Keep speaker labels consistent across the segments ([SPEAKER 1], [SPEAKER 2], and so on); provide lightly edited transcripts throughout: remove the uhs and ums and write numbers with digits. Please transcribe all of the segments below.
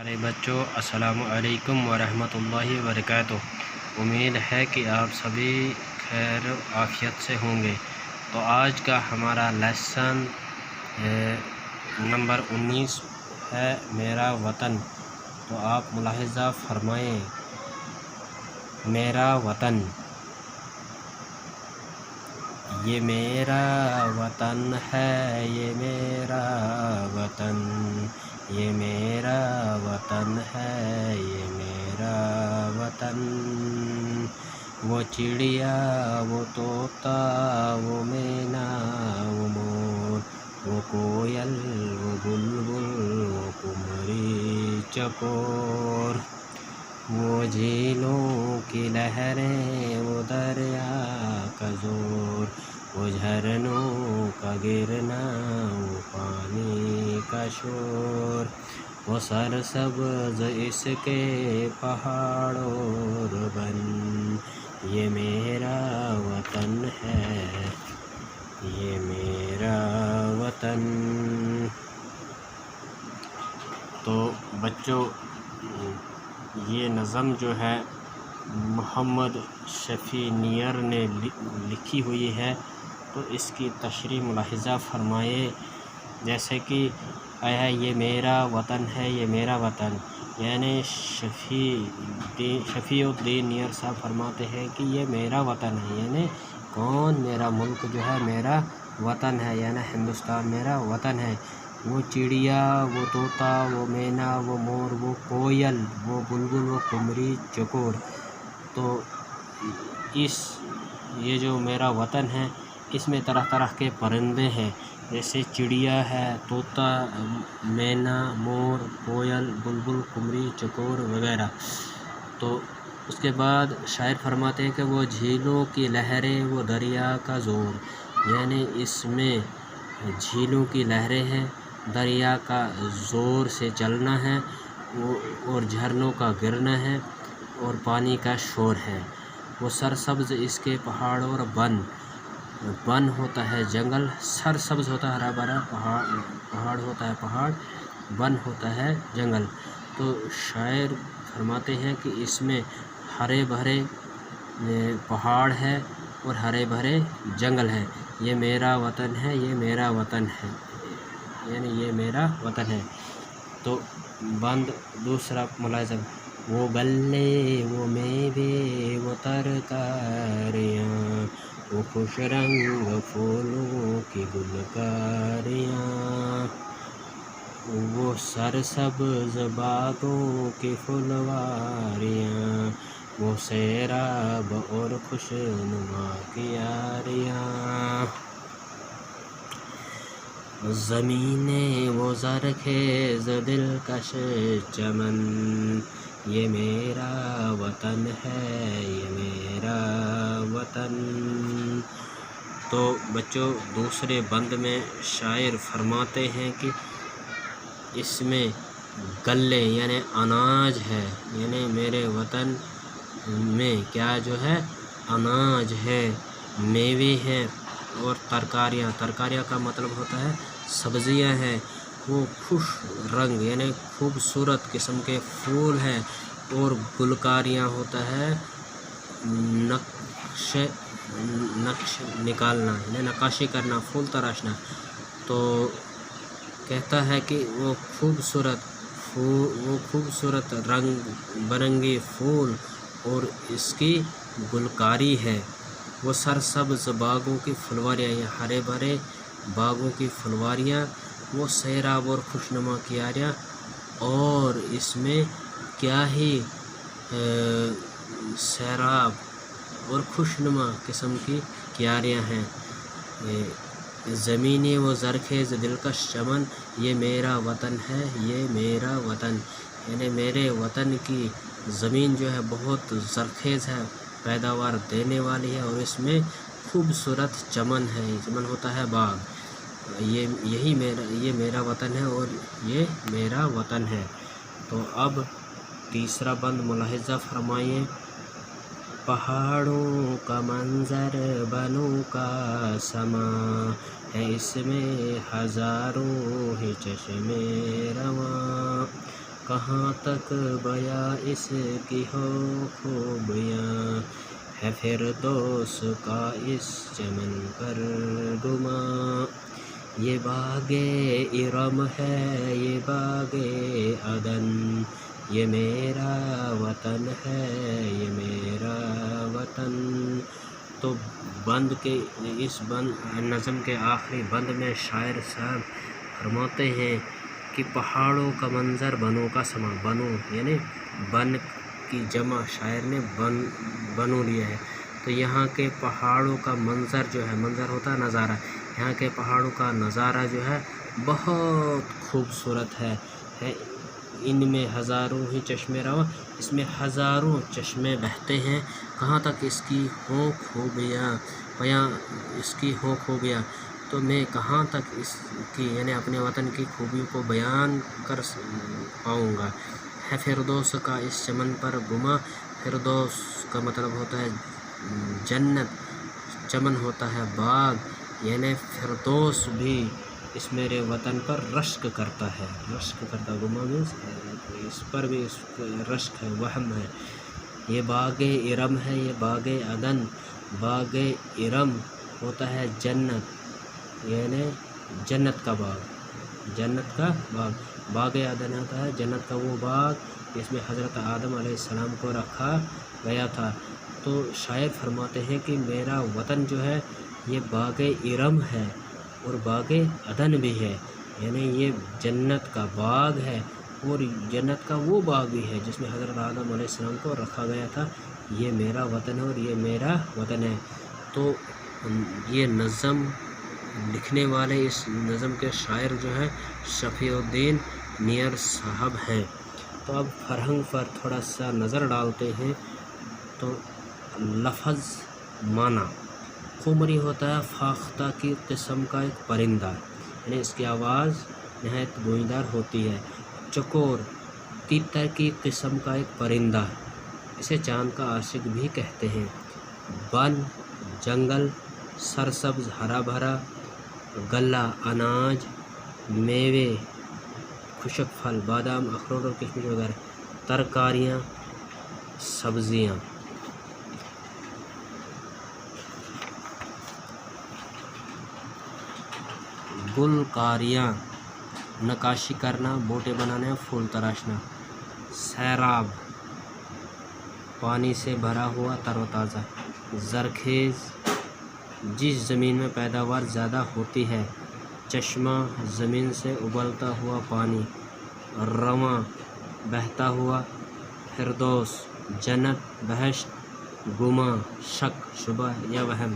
[SPEAKER 1] ارے بچوں، السلام علیکم ورحمۃ اللہ وبرکاتہ۔ امید ہے کہ آپ سبھی خیر و عافیت سے ہوں گے۔ تو آج کا ہمارا لیسن نمبر 19 ہے میرا وطن۔ تو آپ ملاحظہ فرمائیں، میرا وطن، یہ میرا وطن ہے، یہ میرا وطن، یہ میرا وطن ہے، یہ میرا وطن۔ وہ چڑیا، وہ طوطا، وہ مینا، وہ مور، وہ کوئل، وہ بلبل، وہ قمری چکور، وہ جھیلوں کی لہریں، وہ دریا کا زور، وہ جھرنوں کا گرنا، وہ پانی کا شور، وہ سرسبز اس کے پہاڑ اور بن، یہ میرا وطن ہے، یہ میرا وطن۔ تو بچوں، یہ نظم جو ہے محمد شفیع نیئر نے لکھی ہوئی ہے، تو اس کی تشریح ملاحظہ فرمائے۔ جیسے کہ آیا یہ میرا وطن ہے، یہ میرا وطن، یعنی شفیع الدین نیئر صاحب فرماتے ہیں کہ یہ میرا وطن ہے، یعنی کون؟ میرا ملک جو ہے میرا وطن ہے، یعنی ہندوستان میرا وطن ہے۔ وہ چڑیا، وہ طوطا، وہ مینا، وہ مور، وہ کوئل، وہ بلبل، وہ قمری چکور۔ تو یہ جو میرا وطن ہے، اس میں طرح طرح کے پرندے ہیں، جیسے چڑیا ہے، طوطا، مینا، مور، کوئل، بلبل، قمری چکور وغیرہ۔ تو اس کے بعد شاعر فرماتے ہیں کہ وہ جھیلوں کی لہریں، وہ دریا کا زور، یعنی اس میں جھیلوں کی لہریں ہیں، دریا کا زور سے چلنا ہے، اور جھرنوں کا گرنا ہے، اور پانی کا شور ہے۔ وہ سرسبز اس کے پہاڑ اور بن ہوتا ہے جنگل، سرسبز ہوتا ہے ہرا بھرا، پہاڑ ہوتا ہے پہاڑ، بن ہوتا ہے جنگل۔ تو شاعر فرماتے ہیں کہ اس میں ہرے بھرے پہاڑ ہے اور ہرے بھرے جنگل ہے، یہ میرا وطن ہے، یہ میرا وطن ہے، یعنی یہ میرا وطن ہے۔ تو بند دوسرا ملاحظہ، وہ گلے، وہ میوے، وہ ترکاریاں، وہ خوش رنگ پھولوں کی گلکاریاں، وہ سرسبز باغوں کی پھلواریاں، وہ سیراب اور خوشنما کیاریاں، زمینیں وہ زرخیز دلکش چمن، یہ میرا وطن ہے، یہ میرا وطن۔ تو بچوں، دوسرے بند میں شاعر فرماتے ہیں کہ اس میں گلے یعنی اناج ہے، یعنی میرے وطن میں کیا جو ہے؟ اناج ہے، میوے ہیں، اور ترکاریاں کا مطلب ہوتا ہے سبزیاں ہیں، وہ خوش رنگ یعنی خوبصورت قسم کے پھول ہیں، اور گلکاریاں ہوتا ہے نقش نکالنا، یعنی نقاشی کرنا، پھول تراشنا۔ تو کہتا ہے کہ وہ خوبصورت رنگ برنگی پھول اور اس کی گلکاری ہے، وہ سرسبز باغوں کی پھلواریاں، یا ہرے بھرے باغوں کی پھلواریاں، وہ سیراب اور خوشنما کیاریاں، اور اس میں کیا ہی سیراب اور خوشنما قسم کی کیاریاں ہیں۔ زمینیں وہ زرخیز دلکش چمن، یہ میرا وطن ہے، یہ میرا وطن، یعنی میرے وطن کی زمین جو ہے بہت زرخیز ہے، پیداوار دینے والی ہے، اور اس میں خوبصورت چمن ہے، چمن ہوتا ہے باغ، یہ میرا وطن ہے، اور یہ میرا وطن ہے۔ تو اب تیسرا بند ملاحظہ فرمائیے، پہاڑوں کا منظر، بنوں کا سما ہے، اس میں ہزاروں ہی چشمے رواں، کہاں تک بیاں اس کی ہو خوبیاں، ہے فردوس کا اس چمن پر گماں، یہ باغ ارم ہے یہ باغ عدن، یہ میرا وطن ہے یہ میرا وطن۔ تو بند کے اس نظم کے آخری بند میں شاعر صاحب فرماتے ہیں کہ پہاڑوں کا منظر بنوں کا سما، بنوں یعنی بن کی جمع شاعر نے بنو لیا ہے، تو یہاں کے پہاڑوں کا منظر جو ہے، منظر ہوتا ہے نظارہ، یہاں کے پہاڑوں کا نظارہ جو ہے بہت خوبصورت ہے، ان میں ہزاروں ہی چشمے رواں، اس میں ہزاروں چشمے بہتے ہیں، کہاں تک اس کی ہوں خوبیاں، بیاں اس کی ہوں خوبیاں، تو میں کہاں تک اس کی یعنی اپنے وطن کی خوبیوں کو بیان کر پاؤں گا، ہے فردوس کا اس چمن پر گما، فردوس کا مطلب ہوتا ہے جنت، چمن ہوتا ہے باغ، یعنی فردوس بھی اس میرے وطن پر رشک کرتا ہے، رشک کرتا، گما مینس اس پر بھی اس رشک ہے، وہم ہے، یہ باغ ارم ہے یہ باغ عدن، باغ ارم ہوتا ہے جنت یعنی جنت کا باغ، جنت کا باغ، باغ عدن ہوتا ہے جنت کا وہ باغ جس میں حضرت آدم علیہ السلام کو رکھا گیا تھا۔ تو شاعر فرماتے ہیں کہ میرا وطن جو ہے یہ باغ ارم ہے اور باغ عدن بھی ہے، یعنی یہ جنت کا باغ ہے اور جنت کا وہ باغ بھی ہے جس میں حضرت آدم علیہ السلام کو رکھا گیا تھا، یہ میرا وطن ہے اور یہ میرا وطن ہے۔ تو یہ نظم لکھنے والے اس نظم کے شاعر جو ہیں شفیع الدین نیئر صاحب ہیں۔ تو اب فرہنگ پر تھوڑا سا نظر ڈالتے ہیں، تو لفظ معنی، قمری ہوتا ہے فاختہ کی قسم کا ایک پرندہ، یعنی اس کی آواز نہایت گونجدار ہوتی ہے، چکور تیتر کی قسم کا ایک پرندہ، اسے چاند کا عاشق بھی کہتے ہیں، بن جنگل سرسبز ہرا بھرا، غلہ اناج، میوے خشک پھل بادام اخروٹ اور کشمش وغیرہ، ترکاریاں سبزیاں۔ گلکاریاں نقاشی کرنا، بوٹیں بنانا، پھول تراشنا، سیراب پانی سے بھرا ہوا تر و تازہ، زرخیز جس زمین میں پیداوار زیادہ ہوتی ہے، چشمہ زمین سے ابلتا ہوا پانی، رواں بہتا ہوا، فردوس جنت بہشت، گماں شک شبہ یا وہم،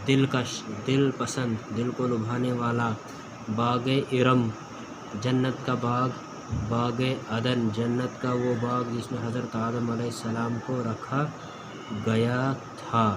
[SPEAKER 1] دلکش دل پسند دل کو لبھانے والا، باغ ارم جنت کا باغ، باغ عدن جنت کا وہ باغ جس میں حضرت آدم علیہ السلام کو رکھا گیا تھا۔